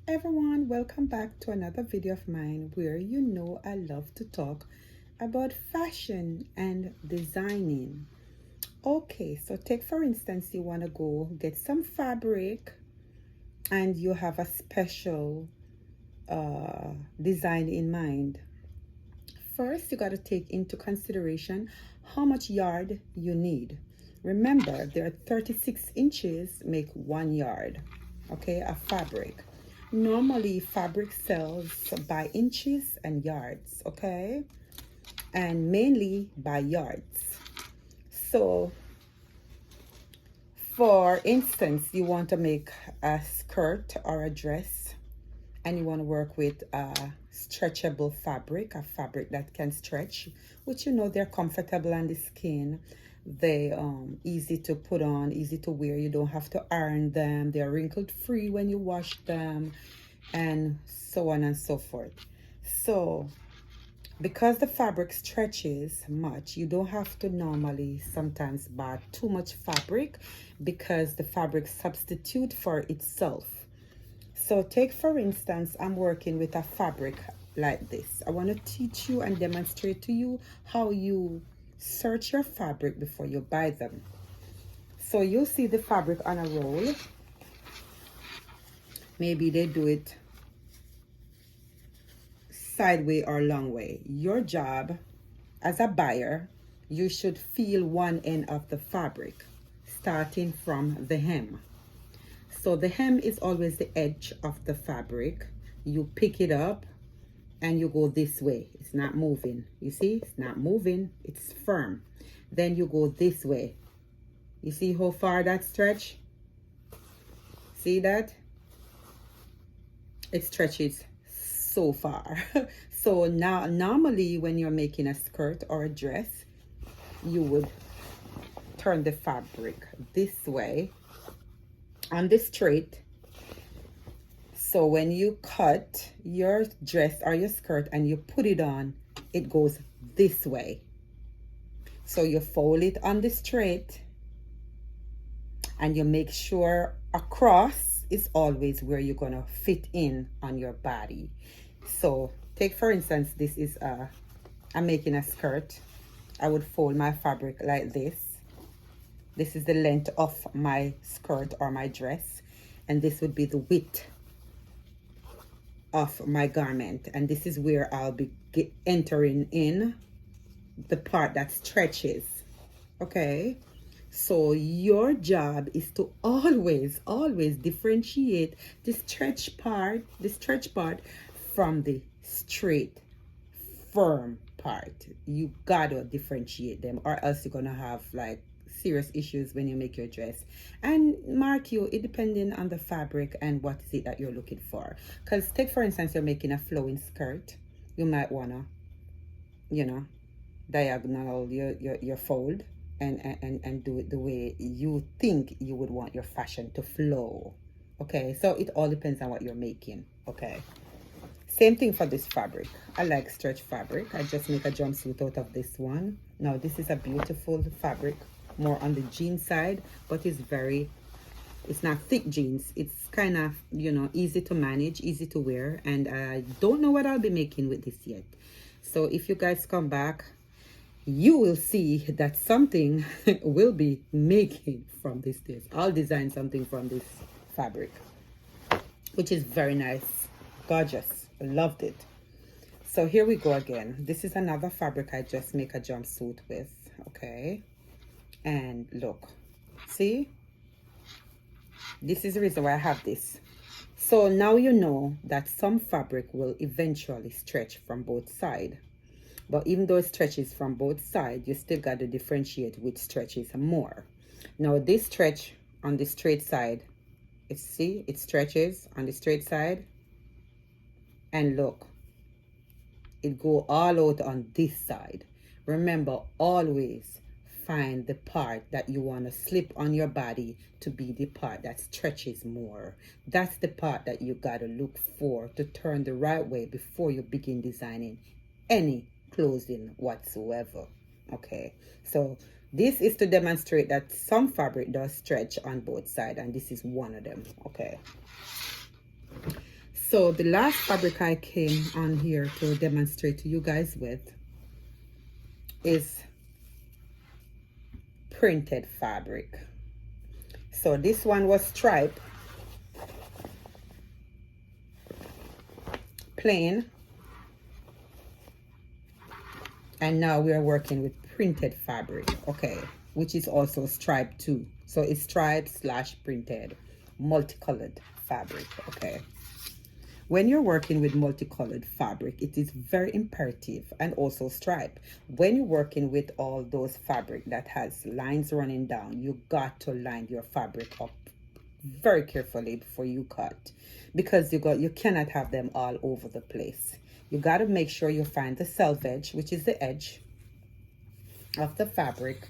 Everyone, welcome back to another video of mine where I love to talk about fashion and designing. Okay, so take for instance, you want to go get some fabric and you have a special design in mind. First, you got to take into consideration how much yard you need. Remember, there are 36 inches make 1 yard, okay, of fabric. Normally, fabric sells by inches and yards, okay, and mainly by yards. So, for instance, you want to make a skirt or a dress and you want to work with a stretchable fabric, a fabric that can stretch, which they're comfortable on the skin. They easy to put on, easy to wear. You don't have to iron them. They're wrinkled free when you wash them, and so on and so forth. So because the fabric stretches much, you don't have to normally sometimes buy too much fabric because the fabric substitute for itself. So take for instance, I'm working with a fabric like this. I want to teach you and demonstrate to you how you search your fabric before you buy them. So you'll see the fabric on a roll. Maybe they do it sideway or long way. Your job as a buyer, you should feel one end of the fabric starting from the hem. So the hem is always the edge of the fabric. You pick it up and you go this way. It's not moving. You see, it's not moving. It's firm. Then you go this way. You see how far that stretch? See that? It stretches so far. So now, normally when you're making a skirt or a dress, you would turn the fabric this way on the straight. So when you cut your dress or your skirt and you put it on, it goes this way. So you fold it on the straight and you make sure across is always where you're gonna fit in on your body. So take for instance, this is I'm making a skirt. I would fold my fabric like this. This is the length of my skirt or my dress, and this would be the width of my garment, and this is where I'll be entering in the part that stretches. Okay, so your job is to always differentiate the stretch part from the straight firm part. You gotta differentiate them, or else you're gonna have like serious issues when you make your dress. And mark you, it depending on the fabric and what is it that you're looking for. Because take for instance, you're making a flowing skirt, you might wanna diagonal your fold and do it the way you think you would want your fashion to flow. Okay, so it all depends on what you're making. Okay, same thing for this fabric. I like stretch fabric. I just make a jumpsuit out of this one. Now this is a beautiful fabric, more on the jean side, but it's not thick jeans. It's kind of easy to manage, easy to wear, and I don't know what I'll be making with this yet. So if you guys come back, you will see that something will be making from this. I'll design something from this fabric, which is very nice, gorgeous. I loved it. So here we go again. This is another fabric I just make a jumpsuit with. Okay, and look, see, this is the reason why I have this. So now you know that some fabric will eventually stretch from both sides. But even though it stretches from both sides, you still got to differentiate which stretches more. Now this stretch on the straight side, it stretches on the straight side, and look, it go all out on this side. Remember, always find the part that you want to slip on your body to be the part that stretches more. That's the part that you got to look for to turn the right way before you begin designing any clothing whatsoever. Okay, so this is to demonstrate that some fabric does stretch on both sides, and this is one of them. Okay, So the last fabric I came on here to demonstrate to you guys with is printed fabric. So this one was striped, plain, and now we are working with printed fabric, okay, which is also striped too. So it's striped slash printed, multicolored fabric, okay. When you're working with multicolored fabric, it is very imperative, and also stripe. When you're working with all those fabric that has lines running down, you got to line your fabric up very carefully before you cut, because you cannot have them all over the place. You got to make sure you find the selvage, which is the edge of the fabric.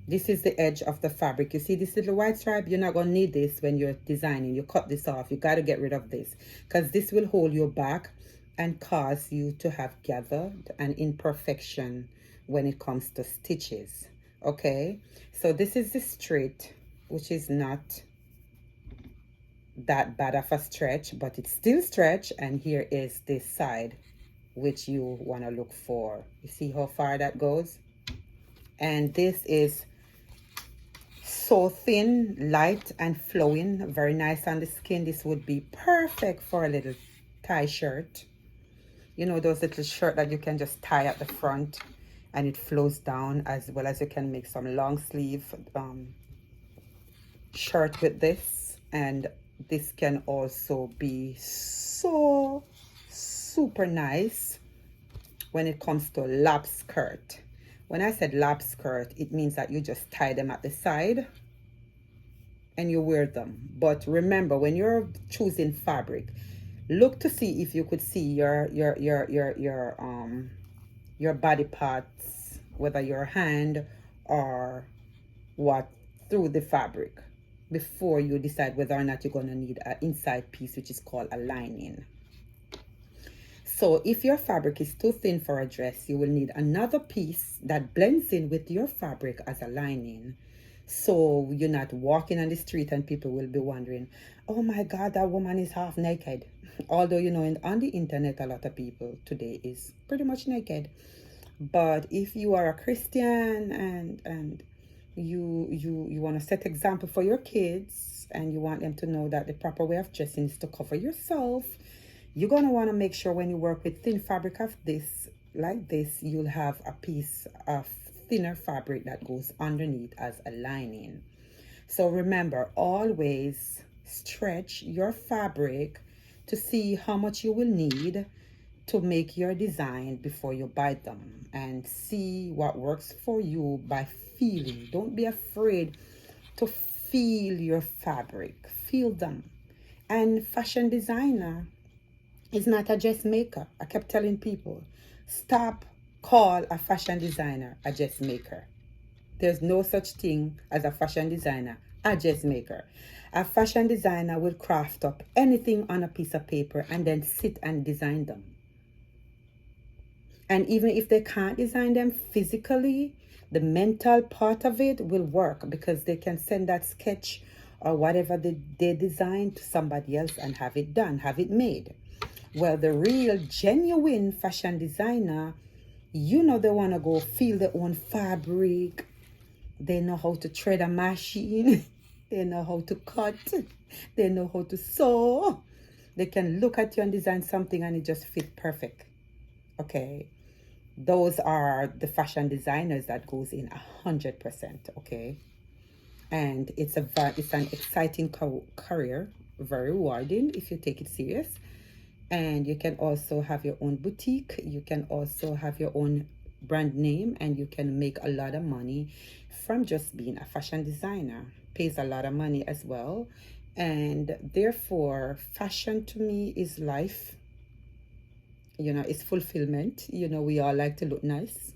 This is the edge of the fabric. You see this little white stripe? You're not going to need this when you're designing. You cut this off. You got to get rid of this, because this will hold you back and cause you to have gathered an imperfection when it comes to stitches. Okay, so this is the straight, which is not that bad of a stretch, but it's still stretch. And here is this side, which you want to look for. You see how far that goes? And this is so thin, light, and flowing, very nice on the skin. This would be perfect for a little tie shirt. You know, those little shirt that you can just tie at the front and it flows down, as well as you can make some long sleeve shirt with this. And this can also be so super nice when it comes to lap skirt. When I said lap skirt, it means that you just tie them at the side and you wear them. But remember, when you're choosing fabric, look to see if you could see your body parts, whether your hand or what, through the fabric, before you decide whether or not you're going to need an inside piece, which is called a lining. So if your fabric is too thin for a dress, you will need another piece that blends in with your fabric as a lining. So you're not walking on the street and people will be wondering, oh my God, that woman is half naked. Although, you know, on the internet, a lot of people today is pretty much naked. But if you are a Christian and you want to set example for your kids, and you want them to know that the proper way of dressing is to cover yourself, you're going to want to make sure when you work with thin fabric of this, like this, you'll have a piece of thinner fabric that goes underneath as a lining. So remember, always stretch your fabric to see how much you will need to make your design before you buy them, and see what works for you by feeling. Don't be afraid to feel your fabric. Feel them. And fashion designer is not a dressmaker. I kept telling people, stop call a fashion designer a dressmaker. There's no such thing as a fashion designer, a dressmaker. A fashion designer will craft up anything on a piece of paper and then sit and design them. And even if they can't design them physically, the mental part of it will work, because they can send that sketch or whatever they designed to somebody else and have it done, have it made. Well, the real genuine fashion designer, you know, they want to go feel their own fabric. They know how to thread a machine. They know how to cut. They know how to sew. They can look at you and design something and it just fit perfect. Okay. Those are the fashion designers that goes in 100%. Okay. And it's an exciting career, very rewarding if you take it serious. And you can also have your own boutique. You can also have your own brand name, and you can make a lot of money from just being a fashion designer. Pays a lot of money as well. And therefore, fashion to me is life. You know, it's fulfillment. You know, we all like to look nice,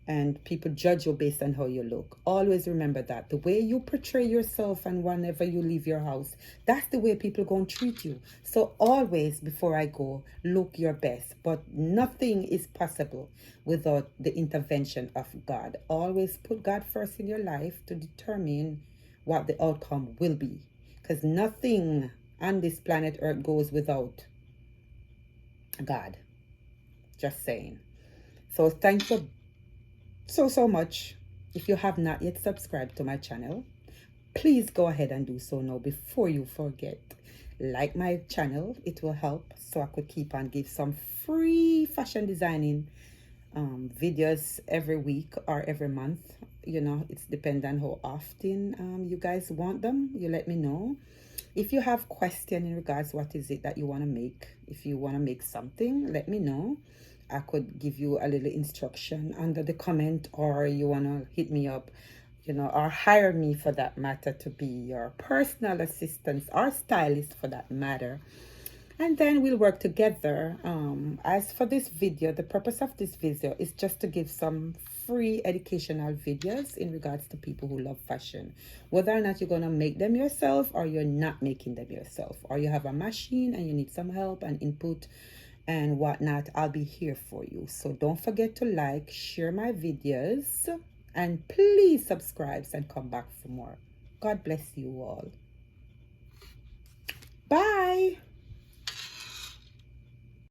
and people judge you based on how you look. Always remember that. The way you portray yourself, and whenever you leave your house, that's the way people are going to treat you. So always, before I go, look your best. But nothing is possible without the intervention of God. Always put God first in your life to determine what the outcome will be. Because nothing on this planet Earth goes without God. Just saying. So thank you so much. If you have not yet subscribed to my channel, please go ahead and do so now before you forget. Like my channel, it will help so I could keep on give some free fashion designing videos every week or every month. You know, it's dependent on how often you guys want them. You let me know. If you have question in regards what is it that you want to make, if you want to make something, let me know. I could give you a little instruction under the comment, or you want to hit me up, you know, or hire me for that matter to be your personal assistant or stylist for that matter. And then we'll work together. As for this video, the purpose of this video is just to give some free educational videos in regards to people who love fashion. Whether or not you're going to make them yourself, or you're not making them yourself, or you have a machine and you need some help and input and whatnot, I'll be here for you. So don't forget to like, share my videos, and please subscribe and come back for more. God bless you all. Bye.